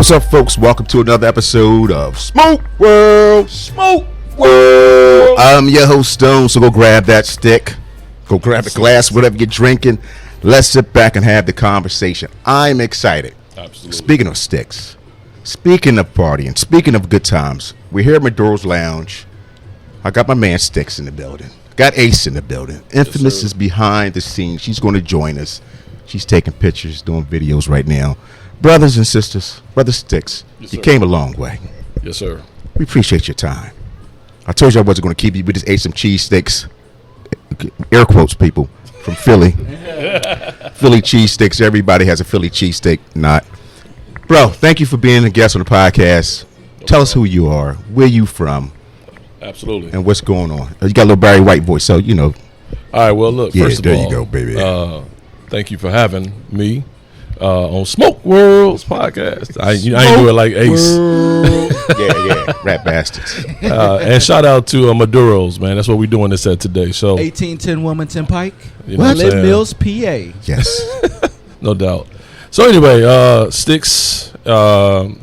What's up, folks? Welcome to another episode of Smoke World. Smoke World. I'm your host, Stone, so go grab that stick. Go grab a glass, whatever you're drinking. Let's sit back and have the conversation. I'm excited. Absolutely. Speaking of sticks, speaking of partying, speaking of good times, we're here at Maduro's Lounge. I got my man Stix in the building. Got Ace in the building. Infamous is behind the scenes. She's going to join us. She's taking pictures, doing videos right now. Brothers and sisters, Brother Stix, you came a long way. Yes, sir. We appreciate your time. I told you I wasn't going to keep you. We just ate some cheese sticks. Air quotes, people, from Philly. Philly cheese sticks. Everybody has a Philly cheese steak. Not. Bro, thank you for being a guest on the podcast. Tell us who you are, where you from. Absolutely. And what's going on. You got a little Barry White voice, so you know. All right, well, look, Yeah, first of there all, you go, baby. Thank you for having me on Smoke World's podcast. I ain't do it like Ace. yeah, rat bastards. And shout out to Maduro's, man. That's what we're doing this at today. So 1810 Wilmington Pike, you know what I'm Lynn saying? Mills, PA. Yes. No doubt. So anyway, Stix,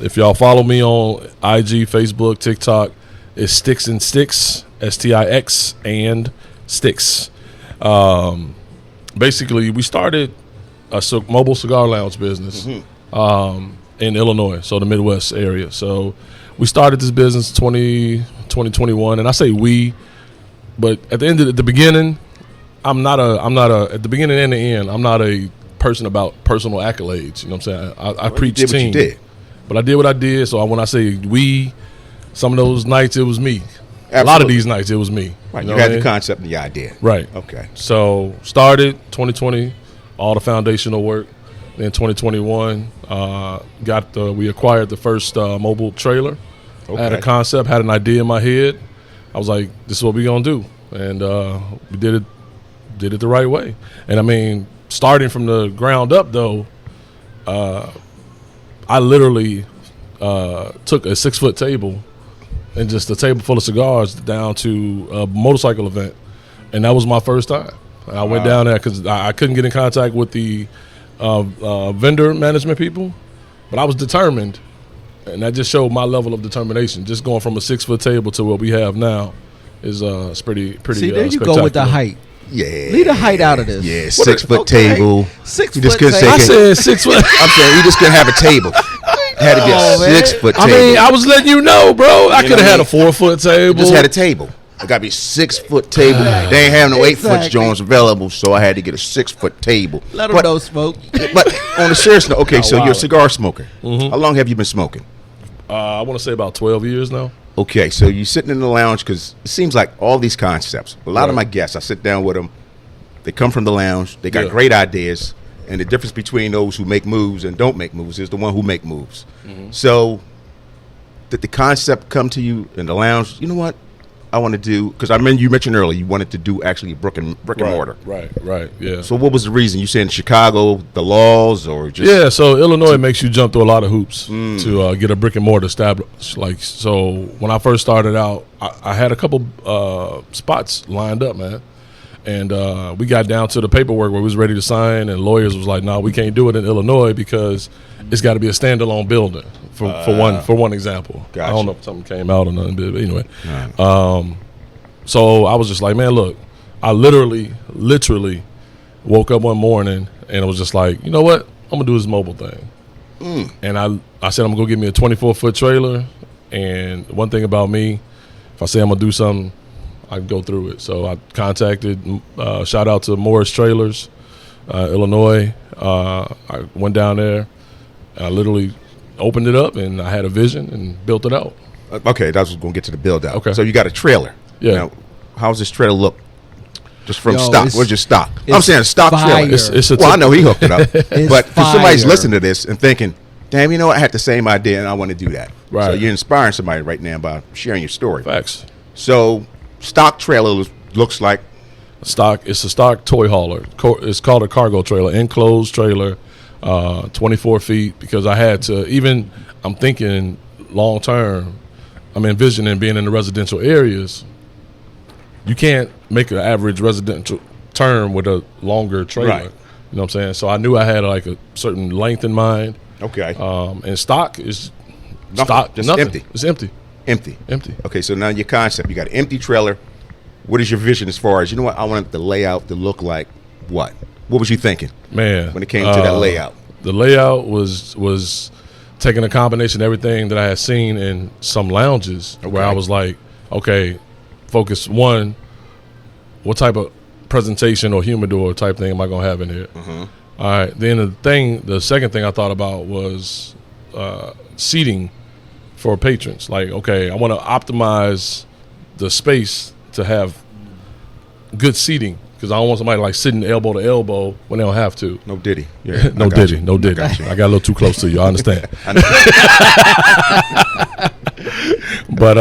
if y'all follow me on IG, Facebook, TikTok, it's StixandStix, STIX and Stix. Basically, we started a mobile cigar lounge business in Illinois, so the Midwest area. So we started this business 2021, and I say we, but at the beginning, I'm not at the beginning and the end, I'm not a person about personal accolades. You know what I'm saying? I preach you did team. what you did. But I did what I did. So when I say we, some of those nights it was me. Absolutely. A lot of these nights it was me. Right, You you know had what I the mean? concept and the idea. Right. Okay. So started 2020, all the foundational work. Then 2021, we acquired the first mobile trailer. I had a concept, had an idea in my head. I was like, this is what we're gonna do, and we did it the right way. And I mean, starting from the ground up though, I literally took a 6-foot table and just a table full of cigars down to a motorcycle event, and that was my first time. I went down there because I couldn't get in contact with the vendor management people, but I was determined, and that just showed my level of determination. Just going from a 6-foot table to what we have now is pretty. See, there you go with the height. Yeah. Leave the height out of this. Yeah, 6-foot table. 6 You just foot couldn't table. I said 6 foot. I'm saying you just couldn't have a table. It had to be a Oh, man. 6-foot I table. mean, I was letting you know, bro. I could have had a 4-foot You table. just had a table. It got to be a 6-foot table. They ain't have no 8-foot Exactly. joints available, so I had to get a 6-foot table. Let them know, smoke. But on a serious note, okay, so wow. you're a cigar smoker. How long have you been smoking? I want to say about 12 years now. Okay, so you're sitting in the lounge because it seems like all these concepts, a lot of Right. my guests, I sit down with them, they come from the lounge, they got Yeah. great ideas, and the difference between those who make moves and don't make moves is the one who make moves. So did the concept come to you in the lounge? You know what I want to do? Because I mean, you mentioned earlier you wanted to do actually brick and mortar. Right, yeah. So what was the reason? You said in Chicago, the laws, or just Yeah, so Illinois makes you jump through a lot of hoops to get a brick and mortar established. Like, so when I first started out, I had a couple spots lined up, man. And we got down to the paperwork where we was ready to sign, and lawyers was like, "No, we can't do it in Illinois because it's got to be a standalone building." For one example, I Gotcha. don't know if something came out or nothing, but anyway. So I was just like, "Man, look, I literally woke up one morning and it was just like, you know what? I'm gonna do this mobile thing." And I said I'm gonna go get me a 24-foot trailer. And one thing about me, if I say I'm gonna do something, I can go through it. So I contacted, shout out to Morris Trailers, Illinois. I went down there. I literally opened it up, and I had a vision and built it out. Okay, that was going to get to the build out. Okay. So you got a trailer. Yeah. Now, how's this trailer look? Just from Yo, stock. it's- What's your stock? I'm it's saying a stock fire. trailer. It's a Well, I know he hooked it up. But for somebody's fire. listening to this and thinking, damn, you know what? I had the same idea and I want to do that. Right. So you're inspiring somebody right now by sharing your story. Facts. So stock trailer looks like Stock. It's a stock toy hauler. It's called a cargo trailer, enclosed trailer, 24 feet. Because I had to I'm thinking long term. I'm envisioning being in the residential areas. You can't make an average residential term with a longer trailer. Right. You know what I'm saying? So I knew I had like a certain length in mind. Okay. And stock is Nothing, just nothing. empty. It's empty. Empty. Okay, so now your concept, you got an empty trailer. What is your vision as far as, you know what, I want the layout to look like what? What was you thinking, Man, when it came to that layout? The layout was taking a combination of everything that I had seen in some lounges where I was like, okay, focus one, what type of presentation or humidor type thing am I going to have in here? All right, then the second thing I thought about was seating for patrons. Like, okay, I want to optimize the space to have good seating, because I don't want somebody like sitting elbow to elbow when they don't have to. No Diddy. Yeah, No Diddy. I got a little too close to you. I understand. But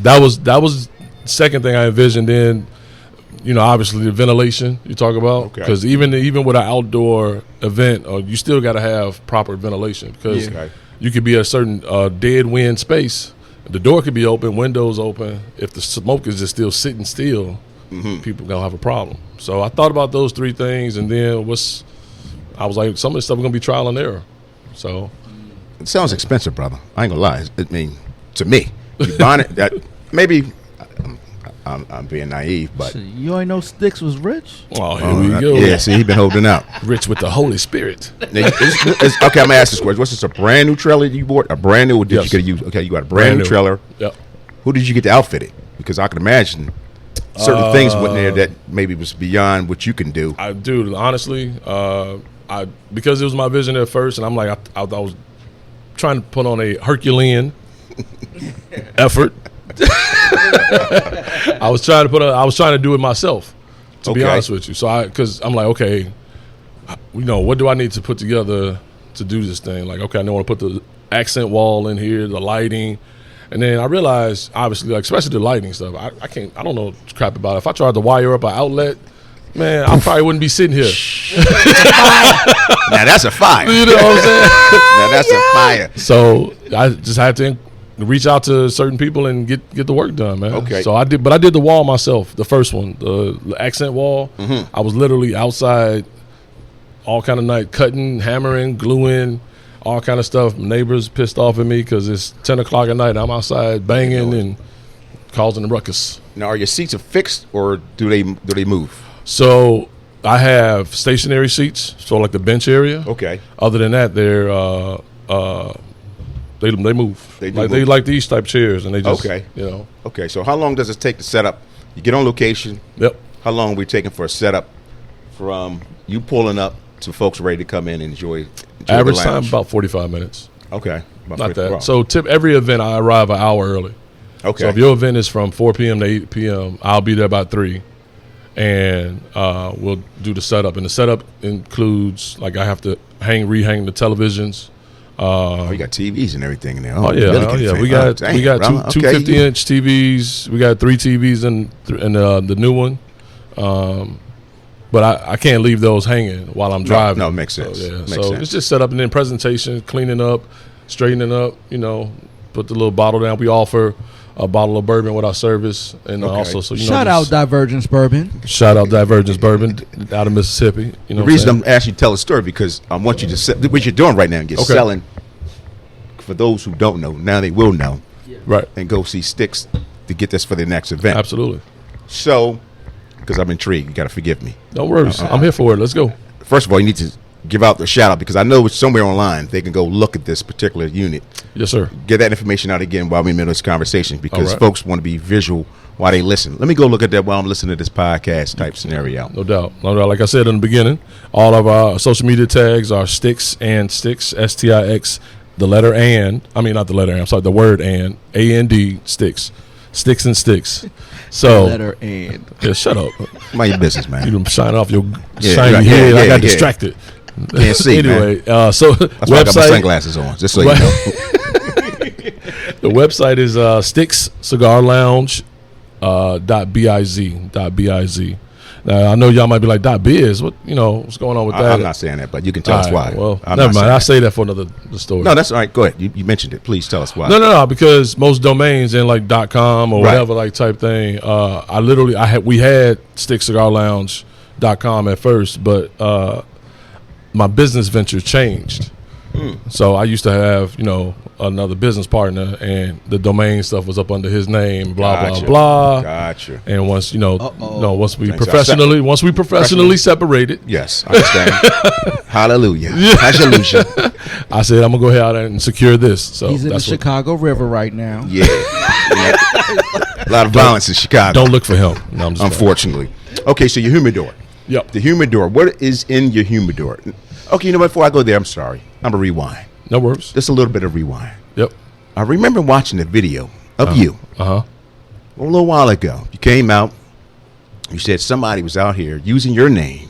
that was second thing I envisioned. Then, you know, obviously the ventilation you talk about, because even with an outdoor event, you still got to have proper ventilation, because you could be a certain dead wind space. The door could be open, windows open. If the smoke is just still sitting still, people gonna have a problem. So I thought about those three things, and then I was like, some of this stuff is gonna be trial and error. So it sounds expensive, brother. I ain't gonna lie. I mean, to me, you buying it, that maybe I'm being naive, but You ain't know Stix was rich? oh, here we go. Yeah, see, he been holding out. Rich with the Holy Spirit. Okay, I'm gonna ask this question. What's this, a brand new trailer you bought? A brand new, or did you get a used? Okay, you got a brand new trailer. Yep. Who did you get to outfit it? Because I can imagine certain things went there that maybe was beyond what you can do. Dude, honestly, because it was my vision at first, and I'm like, I was trying to put on a Herculean effort. I was trying to do it myself, to be honest with you. So because I'm like, okay, you know, what do I need to put together to do this thing? Like, okay, I want to put the accent wall in here, the lighting. And then I realized, obviously, like, especially the lighting stuff, I don't know crap about it. If I tried to wire up an outlet, man, I probably wouldn't be sitting here. Now that's a fire. You know what I'm saying? Now that's a fire. So I just had to reach out to certain people and get the work done, man. Okay. So I did the wall myself, the first one, the accent wall. I was literally outside all kind of night, cutting, hammering, gluing, all kind of stuff. Neighbors pissed off at me because it's 10 o'clock at night. I'm outside banging and causing a ruckus. Now, are your seats affixed or do they move? So I have stationary seats, so like the bench area. Okay. Other than that, they're they move. They like these type chairs, and they just you know. Okay. So how long does it take to set up? You get on location. Yep. How long are we taking for a setup from you pulling up to folks ready to come in and enjoy Average the time lounge? about 45 minutes. Okay. Not that. So every event I arrive an hour early. Okay. So if your event is from 4 p.m. to 8 p.m., I'll be there about 3, and we'll do the setup. And the setup includes, like, I have to rehang the televisions. You got TVs and everything in there. Yeah. We got two 50-inch TVs. We got 3 TVs in the new one. But I can't leave those hanging while I'm driving. No, it makes sense. So it's just set up, and then presentation, cleaning up, straightening up, you know, put the little bottle down. We offer a bottle of bourbon with our service, and also, so, you know, shout out Divergence Bourbon. Shout out Divergence Bourbon out of Mississippi. You know, the reason I'm asking you to tell a story because I want you to what you're doing right now. You're selling. For those who don't know, now they will know, right? And go see Stix to get this for their next event. Absolutely. So, because I'm intrigued, you got to forgive me. No worries. I'm here for it. Let's go. First of all, you need to give out the shout out because I know it's somewhere online they can go look at this particular unit. Yes, sir. Get that information out again while we're in the middle of this conversation because folks want to be visual while they listen. Let me go look at that while I'm listening to this podcast type scenario. No doubt. Like I said in the beginning, all of our social media tags are StixandStix, STIX, the letter and. I mean, not the letter and. I'm sorry, the word and. AND, Stix. StixandStix. So Letter and. Yeah, shut up. Mind your business, man. You shine off your shiny head. I got distracted. Can't see. Anyway, man. So that's why I got my sunglasses on, just so you know. The website is StixCigarLounge.biz. Now I know y'all might be like .biz. What's going on with that? I'm not saying that, but you can tell us why. Well, never mind. I'll say that for another story. No, that's all right. Go ahead. You mentioned it. Please tell us why. No. Because most domains in like .com or whatever like type thing. We had StixCigarLounge.com at first, but my business venture changed. So I used to have, another business partner, and the domain stuff was up under his name, blah, Gotcha. blah, blah. Gotcha. And once, once we Things are professionally separated, Yes, I understand. Hallelujah. Hallelujah. I said, I'm going to go ahead and secure this. So He's in the that's what- Chicago River right now. Yeah. A lot of violence in Chicago. Don't look for him. No, I'm just Unfortunately. Okay, so your humidor. Yep. The humidor. What is in your humidor? Okay, you know what? Before I go there, I'm sorry. I'm going to rewind. No worries. Just a little bit of rewind. Yep. I remember watching a video of you Uh-huh. a little while ago. You came out. You said somebody was out here using your name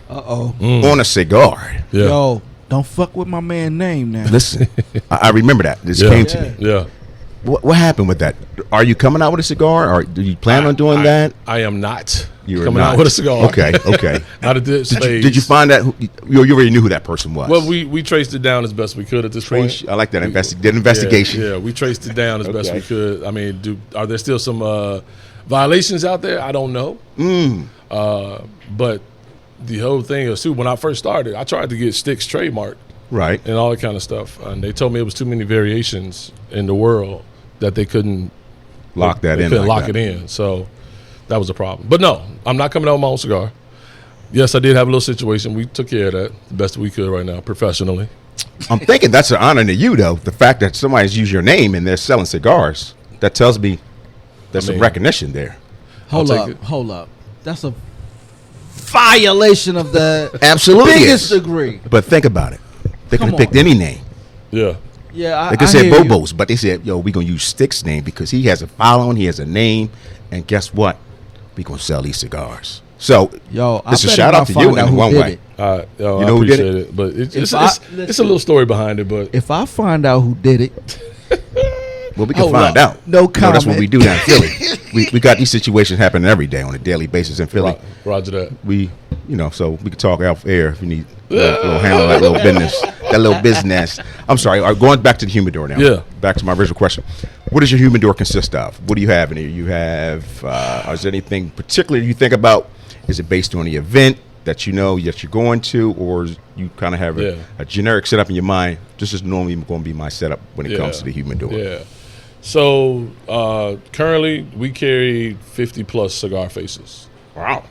on a cigar. Yeah. Yo, don't fuck with my man name now. Listen, I remember that. This came to me. Yeah. What happened with that? Are you coming out with a cigar, or do you plan on doing that? I am not You are coming not. out with a cigar. Okay, okay. Not at this phase. Did you find that? You already knew who that person was. Well, we traced it down as best we could at this point. I like that investigation. Yeah, we traced it down as best Okay. we could. I mean, are there still some violations out there? I don't know. But the whole thing is, too, when I first started, I tried to get Stix trademark Right. and all that kind of stuff. And they told me it was too many variations in the world that they couldn't Lock that they in. couldn't like lock that. it in. So that was a problem. But no, I'm not coming out with my own cigar. Yes, I did have a little situation. We took care of that the best we could right now, professionally. I'm thinking that's an honor to you, though. The fact that somebody's used your name and they're selling cigars, that tells me there's some mean- recognition there. Hold take up, it. hold up. That's a violation of the Absolutely biggest is. degree. But think about it. They could Come have picked on. any name. Yeah. Yeah, They could say Bobo's, but they said, yo, we're going to use Stick's name because he has a following, he has a name, and guess what? We're going to sell these cigars. So, Yo, I it's a bet shout if I out to find you out in who one did way. it. I You know who did appreciate it? it, but it's If a little story behind it. But If I find out who did it, Well, we can Hold find up. out. No You know, that's what comment. we do down in Philly. we got these situations happening every day on a daily basis in Philly. Roger that. We, so we can talk off air if you need a little handle that little business. That little business. I'm sorry. Going back to the humidor now. Yeah. Back to my original question. What does your humidor consist of? What do you have in here? You have, is there anything particular you think about? Is it based on the event that you know that you're going to, or you kind of have a generic setup in your mind? This is normally going to be my setup when it comes to the humidor. Yeah. So currently we carry 50 plus cigar faces. Wow.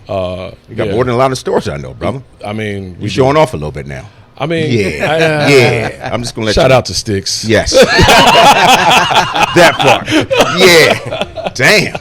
You got yeah. more than a lot of stores I know, brother. I mean, You're showing off a little bit now. I mean, Yeah. Yeah. I'm just going to let Shout you. out to Stix. Yes. That part. Yeah. Damn.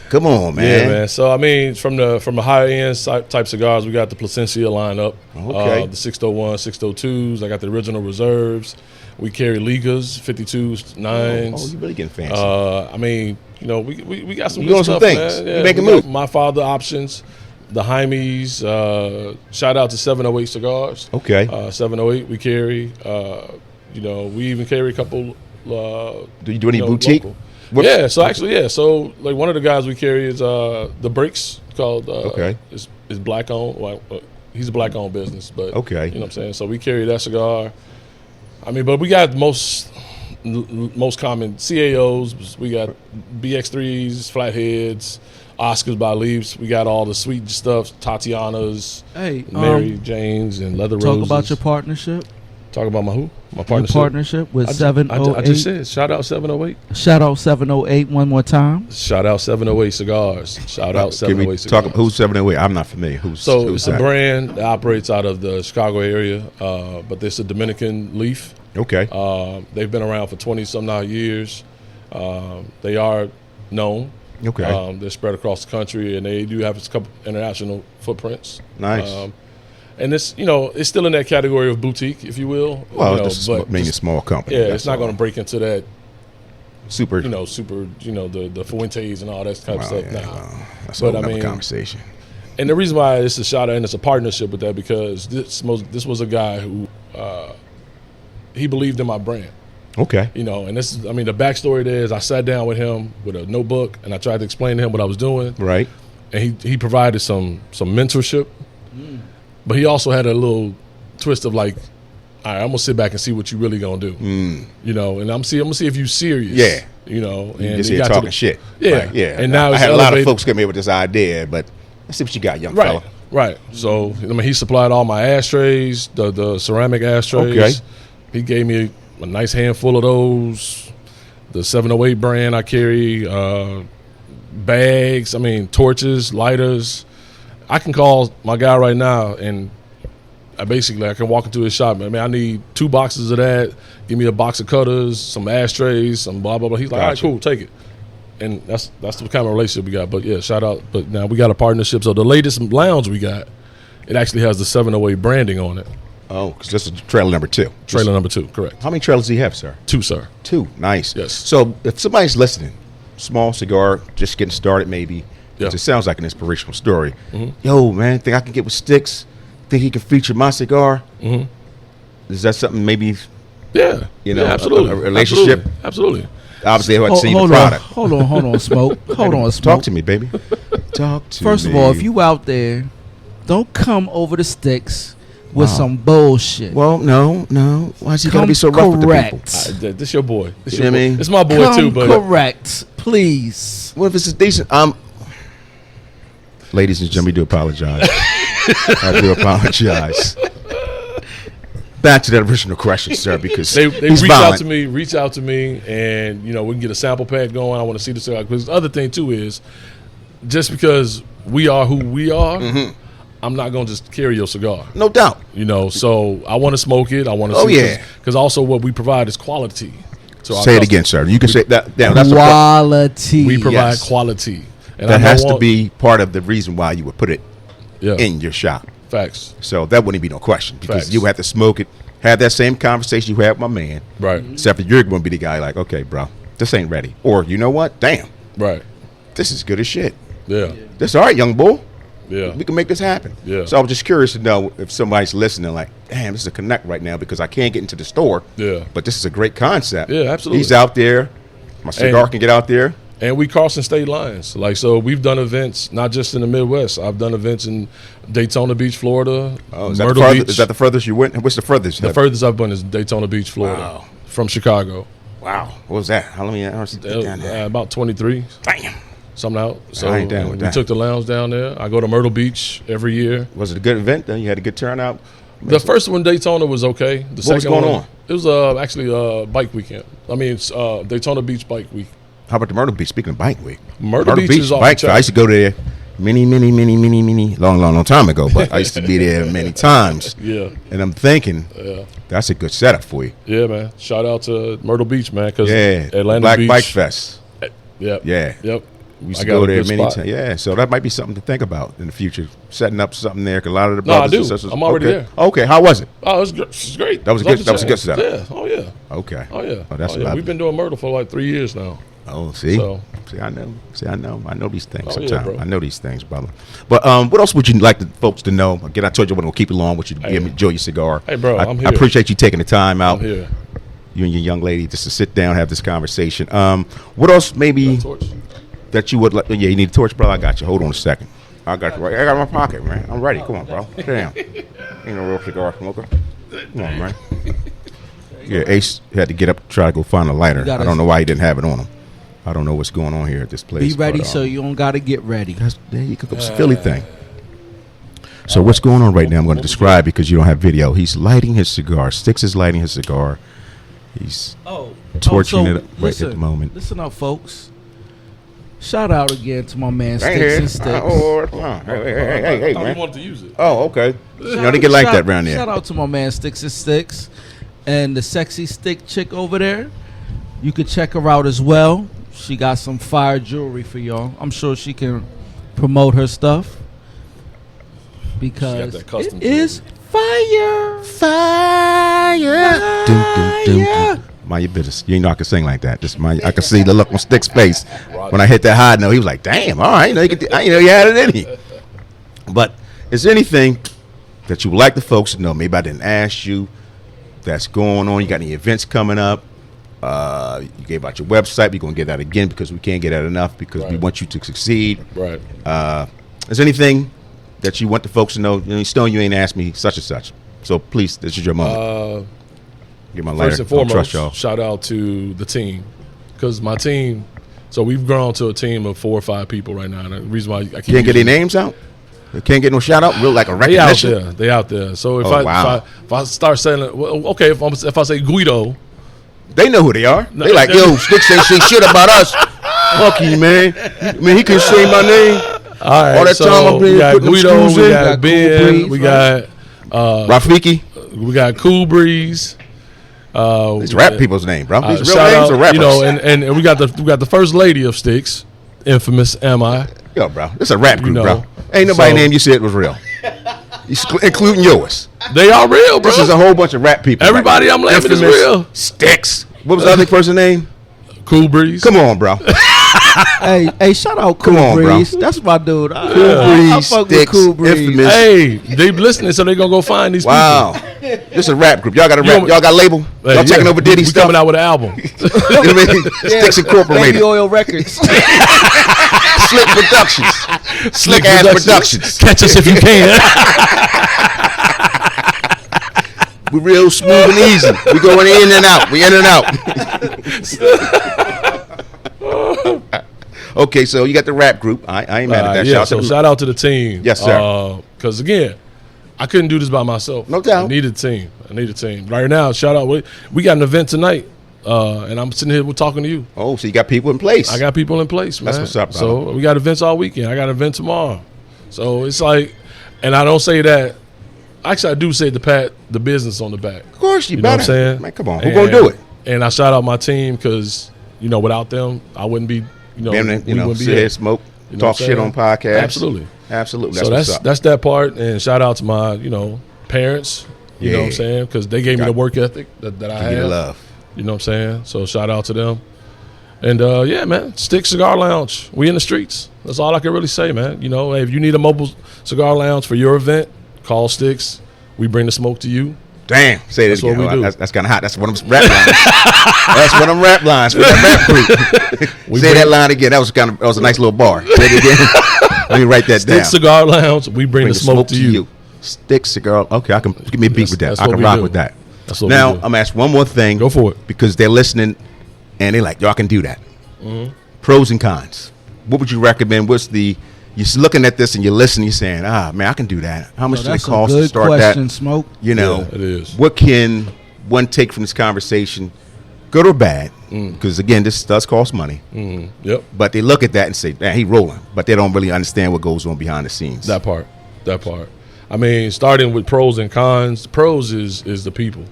Come on, man. Yeah, man. So I mean, from the higher end type cigars, we got the Placencia lineup. Okay. The 601, 602s. I got the original reserves. We carry Ligas, 52s, 9s. Oh, you really getting fancy. I mean, we got some You good doing some stuff, things. man. You Yeah, making we got moves. My Father options, the Jaimes. Shout out to 708 cigars. Okay. 708 we carry. We even carry a couple. Do you do any boutique? local. What- Yeah. So actually, yeah. So like one of the guys we carry is the Breaks called. Okay. Is black owned. Well, he's a black owned business, but Okay. You know what I'm saying. So we carry that cigar. I mean, but we got most common CAOs. We got BX3s, flatheads, Oscars by Leaves. We got all the sweet stuff, Tatianas, hey, Mary Janes, and Leather talk Roses. about your partnership. Talk about my who? My Your partnership. partnership with I 708. just said, shout out 708. Shout out 708 one more time. Shout out 708 Cigars. Shout out Can we 708 Cigars. talk? Who's 708? I'm not familiar. Who's So it's that? a brand that operates out of the Chicago area, but it's a Dominican leaf. Okay. They've been around for 20-some odd years. They are known. Okay. They're spread across the country, and they do have a couple international footprints. Nice. And it's it's still in that category of boutique, if you will. Well, this is but mainly a just- small company. yeah, that's it's not all. going to break into that super. super the Fuentes and all that type of Well, stuff yeah, now. well, that's But, a whole I nother mean, conversation. And the reason why it's a shout out and it's a partnership with that because this was a guy who he believed in my brand. Okay. And this is, I mean, the backstory there is I sat down with him with a notebook and I tried to explain to him what I was doing. Right. And he provided some mentorship, but he also had a little twist of like, all right, I'm gonna sit back and see what you really gonna do. And I'm gonna see if you serious. Yeah. And You just he here got to talking the- shit. Yeah. Like, yeah. And now I it's had a lot of elevated- folks come here with this idea, but let's see what you got, young fella. Right. So I mean, he supplied all my ashtrays, the ceramic ashtrays. Okay. He gave me a nice handful of those. The 708 brand I carry, bags. I mean, torches, lighters. I can call my guy right now, and I can walk into his shop. I need 2 boxes of that. Give me a box of cutters, some ashtrays, some blah blah blah. He's like, Gotcha. all right, cool, take it. And that's the kind of relationship we got. But yeah, shout out. But now we got a partnership. So the latest lounge we got, it actually has the 708 branding on it. Oh, because this is trailer number 2. Trailer number 2, correct. How many trailers do you have, sir? 2, sir. 2. Nice. Yes. So if somebody's listening, small cigar, just getting started maybe, 'cause Yeah. it sounds like an inspirational story. Yo, man, think I can get with Stix? Think he can feature my cigar? Is that something maybe, Yeah. You know, yeah, absolutely. a relationship? Absolutely. obviously they haven't seen the Hold product. on, Smoke. Hold on, Smoke. Talk to me, baby. Talk to me. First of all, if you out there, don't come over the Stix with some bullshit. Well, no. Why is he got to be so rough with the people? This your boy. This You know your what I boy. mean? It's my boy Come too, but correct, please. What if it's a decent? Ladies and gentlemen, we do apologize. I do apologize. Back to that original question, sir, because they he's reach violent. out to me, and we can get a sample pack going. I want to see the cigar. Because the other thing too is, just because we are who we are, I'm not gonna just carry your cigar. No doubt. So I want to smoke it. I want to. Oh, yeah. Because also what we provide is quality. To our Say it customers. again, sir. You can say that. Damn, that's Quality. We provide Yes. quality, and that I has don't to be part of the reason why you would put it in your shop. facts. So that wouldn't be no question because Facts. you have to smoke it, have that same conversation you had with my man. Right. Except for you're going to be the guy like, okay, bro, this ain't ready. Or you know what? Damn, Right. this is good as shit. Yeah. This all right, young bull. Yeah. We can make this happen. Yeah. So I'm just curious to know if somebody's listening, like, damn, this is a connect right now because I can't get into the store. Yeah. But this is a great concept. Yeah, absolutely. He's out there. My cigar can get out there. And we crossing state lines. So we've done events not just in the Midwest. I've done events in Daytona Beach, Florida. Oh, is that, Myrtle Beach. is that the furthest you went? What's the furthest? The furthest I've been is Daytona Beach, Florida, Wow. from Chicago. Wow. What was that? How long hours did you get down there? About 23, Damn. something out. So I ain't down with we that. took the lounge down there. I go to Myrtle Beach every year. Was it a good event? Then you had a good turnout. The first one, Daytona, was okay. The What was second going one, on? It was actually a bike weekend. I mean, it's Daytona Beach Bike Week. How about the Myrtle Beach? Speaking of bike week, Myrtle Beach is off bike. the chart. I used to go there many, long time ago. But I used to be there many times. Yeah. And I'm thinking, that's a good setup for you. Yeah, man. Shout out to Myrtle Beach, man, because Yeah, Atlanta Black Beach. Bike Fest. Yep. Yeah. Yep. We used I to got go a there good many spot. times. Yeah, so that might be something to think about in the future. Setting up something there. 'Cause a lot of the No, I brothers do. and sisters. I'm already okay. there. Okay, how was it? Oh, it's great. That was a It's good- off that was a the good chain. setup. Yeah. Oh yeah. Okay. Oh yeah. Oh, that's oh, yeah. lovely. We've been doing Myrtle for like 3 years now. Oh, see, So- I know these things. Oh, yeah, Sometimes bro. I know these things, brother. But what else would you like the folks to know? Again, I told you I wasn't gonna keep you long. Want you to Hey. enjoy your cigar. Hey, bro, I'm I here. appreciate you taking the time out. I'm here. You and your young lady just to sit down, have this conversation. What else maybe Torch. that you would like? Yeah, you need a torch, brother. I got you. Hold on a second. I got you. Right. I got it in my pocket, man. I'm ready. Come on, bro. Sit down. Ain't no real cigar smoker. Come on, man. Yeah, Ace had to get up to try to go find a lighter. gotta- I don't know why he didn't have it on him. I don't know what's going on here at this place. Be ready, but, so you don't gotta get ready. there you go. It's a Philly thing. So what's going on right now? I'm going to describe because you don't have video. He's lighting his cigar. Stix is lighting his cigar. He's torching it right at the moment. Listen up, folks. Shout out again to my man Right Stix here. and Stix. Come on. Hey, I thought man. we wanted to use it. Oh, okay. You know, they get like that around Shout there. out to my man Stix and Stix and the sexy stick chick over there. You could check her out as well. She got some fire jewelry for y'all. I'm sure she can promote her stuff because that custom it is fire. Dum. Mind your business. You ain't know I can sing like that. Just mind. I can see the look on Stick's face when I hit that high note. He was like, "Damn, all right, I didn't know you had it in you." But is there anything that you would like the folks to know? Maybe I didn't ask you. That's going on. You got any events coming up? You gave out your website. We're gonna get that again because we can't get that enough because we Right. want you to succeed. Right. Is there anything that you want the folks to know? Stone, you ain't asked me such and such. So please, this is your moment. Get my lighter. First and Don't foremost, trust y'all. shout out to the team, because my team. So we've grown to a team of 4 or 5 people right now. And the reason why I keep You didn't get any using- names out? They can't get no shout out. Real like a They out recognition. there. They out there. So if Oh, if I start saying, well, okay, if I say Guido, They know who they are. No, They like, they- yo, Sticks ain't say shit about us. Fuck you, man. I mean, he couldn't say my name. all right. All that so time I've been we got putting them Guido, screws we in. got Got Cool Ben, Breeze, we right? got Rafiki. we got Cool Breeze. These rap people's name, bro. These real shout names out, are rappers. you know, and we got the first lady of Sticks, infamous MI. Yo, bro, this is a rap group, know. bro. Ain't nobody So- name you said was real. Including yours. They are real, bro. This is a whole bunch of rap people. Everybody I'm laughing is Infamous real. Sticks. What was the other person's name? Cool Breeze. Come on, bro. Hey, shout out Cool Come on, bro. Breeze. That's my dude. I Breeze, fuck with Sticks, Cool Breeze. Infamous. Hey, they listening, so they gonna go find these Wow. This is a rap group. Y'all got a rap. You- Y'all got a label. people. Y'all taking over Diddy we stuff. coming out with an album. You know what I mean? Sticks Incorporated. Baby Oil Records. Slick Productions. Slick ass Productions. Catch us if you can. We real smooth and easy. We going in and out. We in and out. Okay, so you got the rap group. I ain't mad at that. Yeah, Shout so out to shout out to the team. Yes, sir. Because again, I couldn't do this by myself. No doubt. I need a team. Right now, shout out. We got an event tonight, and I'm sitting here. We're talking to you. Oh, so you got people in place. I got people in place, man. That's what's up, brother. So we got events all weekend. I got an event tomorrow. So it's like, and I don't say that. Actually, I do say to pat the business on the back. Of course, you You know better. what I'm saying? Man, come on. Who gonna do it? And I shout out my team because, you know, without them, I wouldn't be, you know, Being, we wouldn't sit be here, here. smoke, You know talk what I'm shit saying? on podcasts. Absolutely. Absolutely. So That's what's up. that's that part. And shout out to my, you know, parents, you know what I'm Yeah. saying? Because they gave me the work ethic that I Give me the have. love. You know what I'm saying? So shout out to them. And yeah, man, Stick Cigar Lounge. We in the streets. That's all I can really say, man. You know, hey, if you need a mobile cigar lounge for your event, call Sticks. We bring the smoke to you. Damn. Say this That's what again. we do. That's kind of hot. That's one of them rap lines. That's one of them rap lines for that rap group. Say that line again. That was a nice little bar. Say it again. Let me write that Stick down. Cigar Lounge. We bring the smoke to you. Stick cigar. Okay, I can give me a beat with that. That's I what can we rock do. with that. That's what Now we do. I'm gonna ask one more thing. Go for it. Because they're listening, and they're like, y'all can do that. Mm-hmm. Pros and cons. What would you recommend? What's the? You're looking at this and you're listening. You're saying, man, I can do that. How much does it That's a cost to good start question, that? Smoke. You know, Yeah, it is. What can one take from this conversation, good or bad? Because again, this does cost money. Yep. But they look at that and say, man, he rolling. But they don't really understand what goes on behind the scenes. That part. I mean, starting with pros and cons. Pros is the people.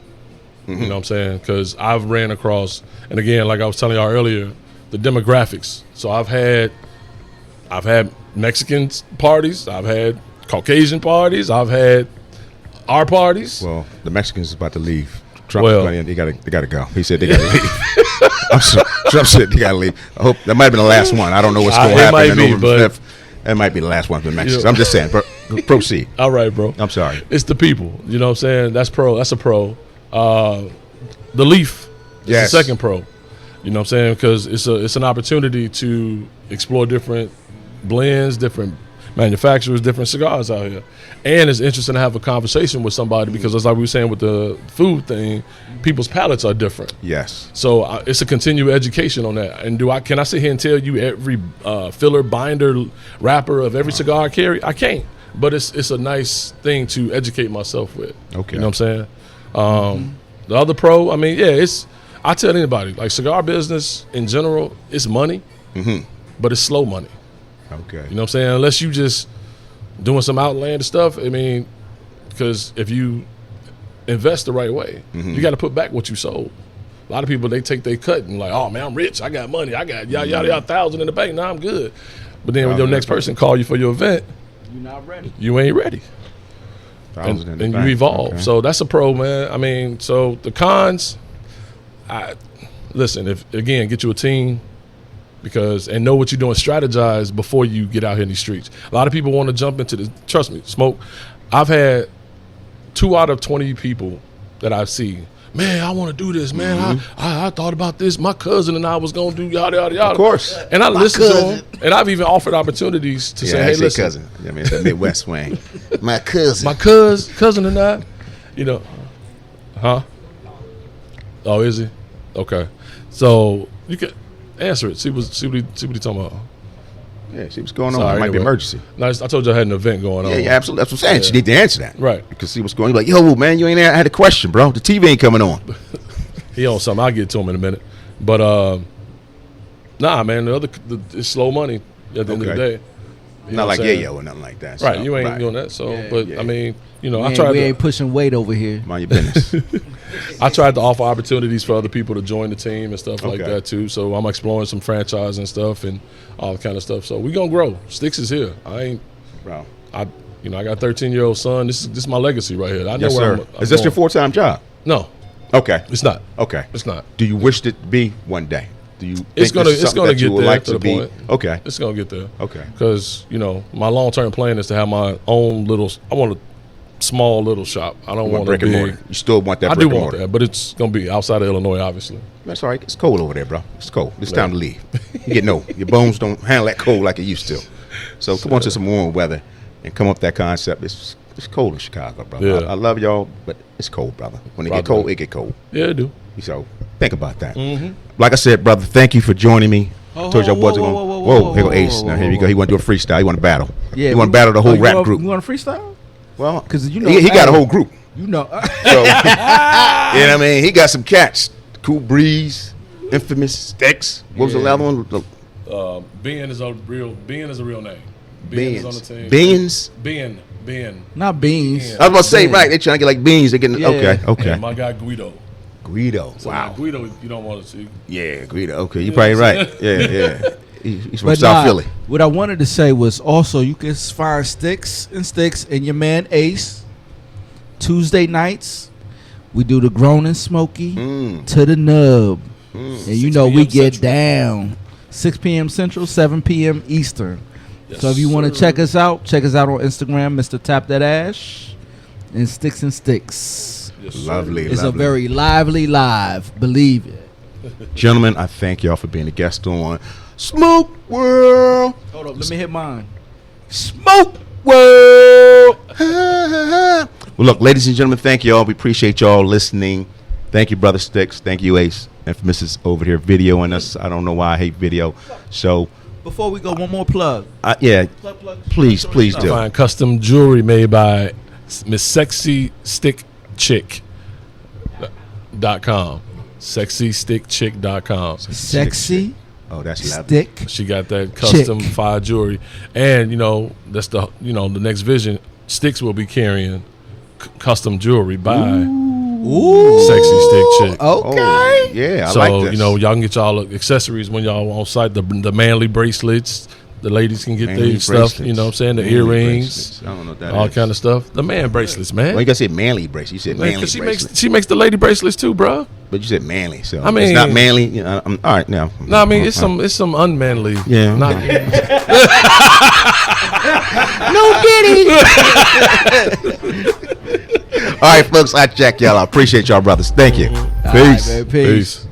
You know what I'm saying? Because I've ran across, and again, like I was telling y'all earlier, the demographics. So I've had Mexican parties, I've had Caucasian parties, I've had our parties. Well, the Mexicans is about to leave. Trump, Well- they gotta go. He said they gotta leave. I'm sorry. Trump said they gotta leave. I hope that might have been the last one. I don't know what's going to It happen. might in be, November but- 5th. That might be the last one for the Mexicans. Yeah. I'm just saying. Proceed. All right, bro. I'm sorry. It's the people. You know what I'm saying? That's pro. That's a pro. The Leaf is Yes. the second pro. You know what I'm saying? Because it's an opportunity to explore different blends, different manufacturers, different cigars out here. And it's interesting to have a conversation with somebody because, as like we were saying with the food thing, people's palates are different. Yes. So it's a continued education on that. And can I sit here and tell you every filler, binder, wrapper of every cigar I carry? I can't. But it's a nice thing to educate myself with. Okay. You know what I'm saying? The other pro, I mean, yeah, I tell anybody, like cigar business in general, it's money, but it's slow money. Okay. You know what I'm saying? Unless you just doing some outlandish stuff. I mean, because if you invest the right way, you got to put back what you sold. A lot of people, they take their cut and like, oh man, I'm rich. I got money. I got yada yada 1,000 in the bank. Now I'm good. But then when your next person call you for your event, You're not ready. you ain't ready. And you evolve. Okay. So that's a pro, man. I mean, so the cons, listen, if again, get you a team and know what you're doing, strategize before you get out here in these streets. A lot of people want to jump into this. Trust me, Smoke, I've had 2 out of 20 people that I see, man, I want to do this, man. I thought about this. My cousin and I was going to do yada, yada, yada. Of course. And I listen to them, and I've even offered opportunities to say, I hey, say listen, cousin. I mean, it's a Midwest swing. My cousin. my cousin and I, you know, huh? Oh, is he? Okay. So you can answer it. See what he talking about. Yeah, see what's going on. Sorry, It might be anyway. emergency. No, I told you I had an event going on. Yeah, absolutely. That's what I'm saying. She need to answer that. Right. You can see what's going on. You're like, yo, man, you ain't I had a question, bro. The TV ain't coming on. He on something. I'll get to him in a minute. But nah, man, it's slow money at the end of the day. You know Not what like I'm saying? Yayo or nothing like that. Right, so, you ain't right. doing that. So, Yeah, but yeah. I mean, you know, We I ain't- tried. we ain't pushing weight over here. Mind your business. I tried to offer opportunities for other people to join the team and stuff like Okay. that too. So I'm exploring some franchise and stuff and all that kind of stuff. So we gonna grow. Sticks is here. Bro. I got a 13-year-old son. This is my legacy right here. I know Yes, where sir. I'm Is this your going. full-time job? No, Okay. it's not. Okay. It's not. Do you wish it to be one day? Do you think It's gonna- this is it's something gonna that you get would there like to the be? point. Okay. It's gonna get there. Okay. Because my long-term plan is to have my own little. I want a small little shop. I don't You want want a brick and big. mortar. You still want that I brick do and want mortar. that, but it's gonna be outside of Illinois, obviously. That's all right. It's cold over there, bro. It's cold. It's time to leave. You get no. Your bones don't handle that cold like it used to. So come on to some warm weather and come up with that concept. It's cold in Chicago, brother. Yeah. I love y'all, but it's cold, brother. When it get Roger cold, that. it get cold. Yeah, I do. So think about that. Mm-hmm. Like I said, brother, thank you for joining me. Oh, Told you I whoa, wasn't whoa, going. whoa, Whoa, whoa, here go whoa, Ace. whoa, Now whoa, here you whoa. go. He want to do a freestyle. He want to battle. Yeah, he want to battle the whole rap group. You want to freestyle? Well, 'Cause you know- he got a hey. whole group. You know. So, you know what I mean? He got some cats. Cool Breeze, Infamous, Stix. What was the Yeah. other one? Ben is a real name. Ben is on the Beans. team. Beans? Ben. Not beans. Yeah. I was about to say, Beans. right, they trying to get like beans. They're getting, Yeah. okay. And my guy Guido. Guido. So Wow. now Guido, you don't want to see. Yeah, Guido. Okay, you're probably right. Yeah. He's from But South nah, Philly. what I wanted to say was also you can find StixandStix and your man Ace Tuesday nights. We do the grown and smoky to the nub, and you 6 know we p.m. get Central. down 6 p.m. Central, 7 p.m. Eastern. Yes, So if you want to sir. check us out on Instagram, Mr. Tap That Ash, and StixandStix. Yes, sir. Lovely. It's a very lively live, believe it. Gentlemen, I thank y'all for being a guest on Smoke World. Hold up, let me hit mine. Smoke World. Well, look, ladies and gentlemen, thank y'all. We appreciate y'all listening. Thank you, Brother Stix. Thank you, Ace. And for Mrs. over here videoing us. I don't know why I hate video. So, Before we go, one more plug. yeah, please do. Find custom jewelry made by Miss Sexy Stick Chick.com. SexyStickChick.com. Sexy. Oh, that's lovely. Stick. She got that custom Chick. fire jewelry, and that's the the next vision. Sticks will be carrying custom jewelry by Ooh. Sexy Stick Chick. Okay. Oh, yeah, I So like this. y'all can get y'all accessories when y'all on site. The manly bracelets, the ladies can get Manly their stuff. bracelets. You know what I'm saying? The Manly earrings, bracelets. I don't know what that all is. kind of stuff. The man bracelets, man. Well, you gotta say manly bracelet. You said Man, manly 'cause bracelet. she makes the lady bracelets too, bro. But you said manly, so I mean- it's not manly. You know, all right now. No, I mean it's some unmanly. Yeah. Not, No Diddy. All right, folks. I check y'all. I appreciate y'all, brothers. Thank you. All right, Peace. baby, peace. Peace.